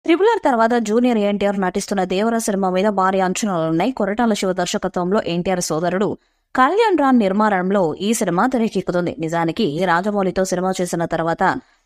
Triple R తర్వాత junior NTR నటిస్తున్న దేవర cinema మీద భారీ అంచనాలున్నాయి. కొరటాల శివ దర్శకత్వంలో ఎన్టీఆర్ సోదరుడు కళ్యాణ్ రామ్ నిర్మాణంలో ఈ సినిమా తెరకెక్కుతుంది. నిజానికి రాజమౌళితో సినిమా చేసిన తర్వాత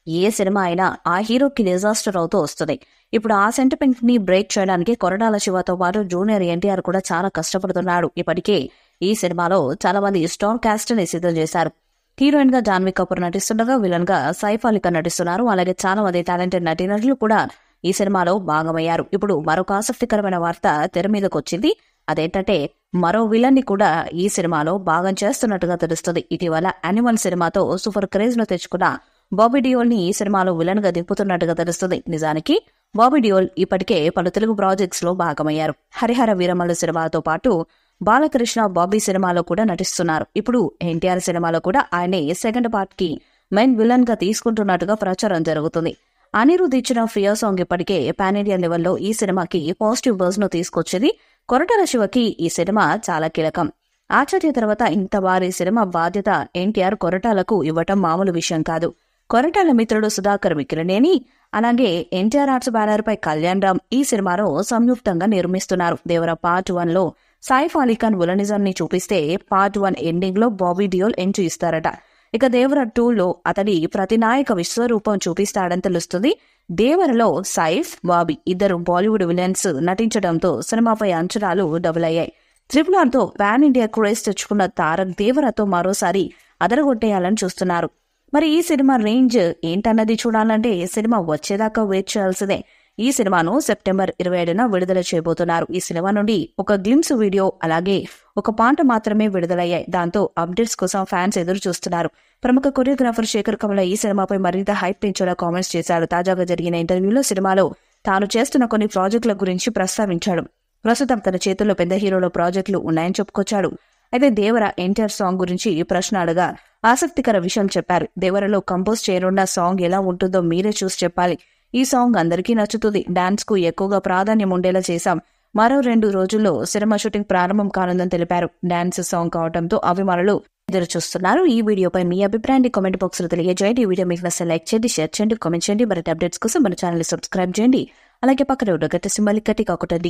ఏ సినిమా అయినా ఆ హీరోకి డిజాస్టర్ అవుతూ వస్తుంది. ఇప్పుడు ఆ సెంటిమెంట్ ని బ్రేక్ చేయడానికి కొరటాల శివతో పాటు జూనియర్ ఎన్టీఆర్ కూడా చాలా కష్టపడుతున్నాడు. ఇప్పటికే ఈ సినిమాలో చాలా మంది స్టార్ కాస్ట్ ని సిద్ధం చేశారు. హీరోయిన్ గా జాన్వీ కపూర్ నటిస్తుండగా, విలన్ గా సైఫ్ అలీ ఖాన్ నటిస్తున్నారు. అలాగే చాలా మంది టాలెంటెడ్ నటీనటులు కూడా ఈ సినిమాలో భాగమయ్యారు. ఇప్పుడు మరొక ఆసక్తికరమైన వార్త తెర మీదకు వచ్చింది. అదేంటంటే మరో విలన్ ని కూడా ఈ సినిమాలో భాగం చేస్తున్నట్టుగా తెలుస్తుంది. ఇటీవల యానిమల్ సినిమాతో సూపర్ క్రేజ్ ను తెచ్చుకున్న బాబీ డియోల్ ని ఈ సినిమాలో విలన్ గా దింపుతున్నట్టుగా తెలుస్తుంది. నిజానికి బాబీ డియోల్ ఇప్పటికే పలు తెలుగు ప్రాజెక్ట్స్ లో భాగమయ్యారు. హరిహర వీరమల్లు సినిమాతో పాటు బాలకృష్ణ బాబీ సినిమాలో కూడా నటిస్తున్నారు. ఇప్పుడు ఎన్టీఆర్ సినిమాలో కూడా ఆయనే సెకండ్ పార్ట్ కి మెయిన్ విలన్ గా తీసుకుంటున్నట్టుగా ప్రచారం జరుగుతుంది. అనిరుద్ ఇచ్చిన ఫియర్ సాంగ్ ఇప్పటికే పాన్ ఇండియా లెవెల్లో ఈ సినిమాకి పాజిటివ్ బజ్ ను తీసుకొచ్చింది. కొరటాల శివకి ఈ సినిమా చాలా కీలకం. ఆచార్య తర్వాత ఇంత భారీ సినిమా బాధ్యత ఎన్టీఆర్ కొరటాలకు ఇవ్వటం మామూలు విషయం కాదు. కొరటాల మిత్రుడు సుధాకర్ మిక్కిలినేని అలాగే ఎన్టీఆర్ ఆర్ట్స్ బ్యానర్ పై కళ్యాణ్ రామ్ ఈ సినిమాను సంయుక్తంగా నిర్మిస్తున్నారు. దేవర పార్ట్ 1 లో సైఫ్ అలీ ఖాన్ విలనిజం ని చూపిస్తే పార్ట్ 1 ఎండింగ్ లో బాబీ డియోల్ ఎంట్రీ ఇస్తారట. ఇక దేవర 2 లో అతడి ప్రతినాయక విశ్వరూపం చూపిస్తాడని తెలుస్తుంది. దేవరలో సైఫ్, బాబీ ఇద్దరు బాలీవుడ్ విలన్స్ నటించడంతో సినిమాపై అంచనాలు డబుల్ అయ్యాయి. త్రిపుల్ ఆర్ తో పాన్ ఇండియా క్రేజ్ తెచ్చుకున్న తారక్ దేవరతో మరోసారి అదరగొట్టేయాలని చూస్తున్నారు. మరి ఈ సినిమా రేంజ్ ఏంటన్నది చూడాలంటే సినిమా వచ్చేదాకా వెయిట్ చేయాల్సిందే. ఈ సినిమాను సెప్టెంబర్ 27న విడుదల చేయబోతున్నారు. ఈ సినిమా నుండి ఒక గ్లిమ్స్ వీడియో అలాగే ఒక పాట మాత్రమే విడుదలయ్యాయి. దాంతో అప్డేట్స్ కోసం ఫ్యాన్స్ ఎదురు చూస్తున్నారు. ప్రముఖ కొరియోగ్రాఫర్ శేఖర్ కమల ఈ సినిమాపై మరింత హైప్ పెంచేలా కామెంట్స్ చేశారు. తాజాగా జరిగిన ఇంటర్వ్యూలో సినిమాలో తాను చేస్తున్న కొన్ని ప్రాజెక్టుల గురించి ప్రస్తావించాడు. ప్రస్తుతం తన చేతుల్లో పెద్ద హీరోల ప్రాజెక్టులు ఉన్నాయని చెప్పుకొచ్చాడు. అయితే దేవర ఎన్టీఆర్ సాంగ్ గురించి ప్రశ్న అడగా ఆసక్తికర విషయం చెప్పారు. దేవరలో కంపోజ్ చేయనున్న సాంగ్ ఎలా ఉంటుందో మీరే చూసి చెప్పాలి. ఈ సాంగ్ అందరికీ నచ్చుతుంది. డాన్స్ కు ఎక్కువగా ప్రాధాన్యం ఉండేలా చేశాం. మరో 2 రోజుల్లో సినిమా షూటింగ్ ప్రారంభం కానుందని తెలిపారు. డాన్స్ సాంగ్ కావడంతో అభిమానులు ఎదురు చూస్తున్నారు. ఈ వీడియోపై మీ అభిప్రాయాన్ని కామెంట్ బాక్స్ లో తెలియజేయండి. ఈ వీడియో మీకు నచ్చితే లైక్ చేయండి, షేర్ చేయండి, కామెంట్ చేయండి. మరిన్ని అప్డేట్స్ కోసం మన ఛానల్ సబ్స్క్రైబ్ చేయండి. అలాగే పక్కన ఉన్న గంట సింబల్ ని గట్టిగా కొట్టండి.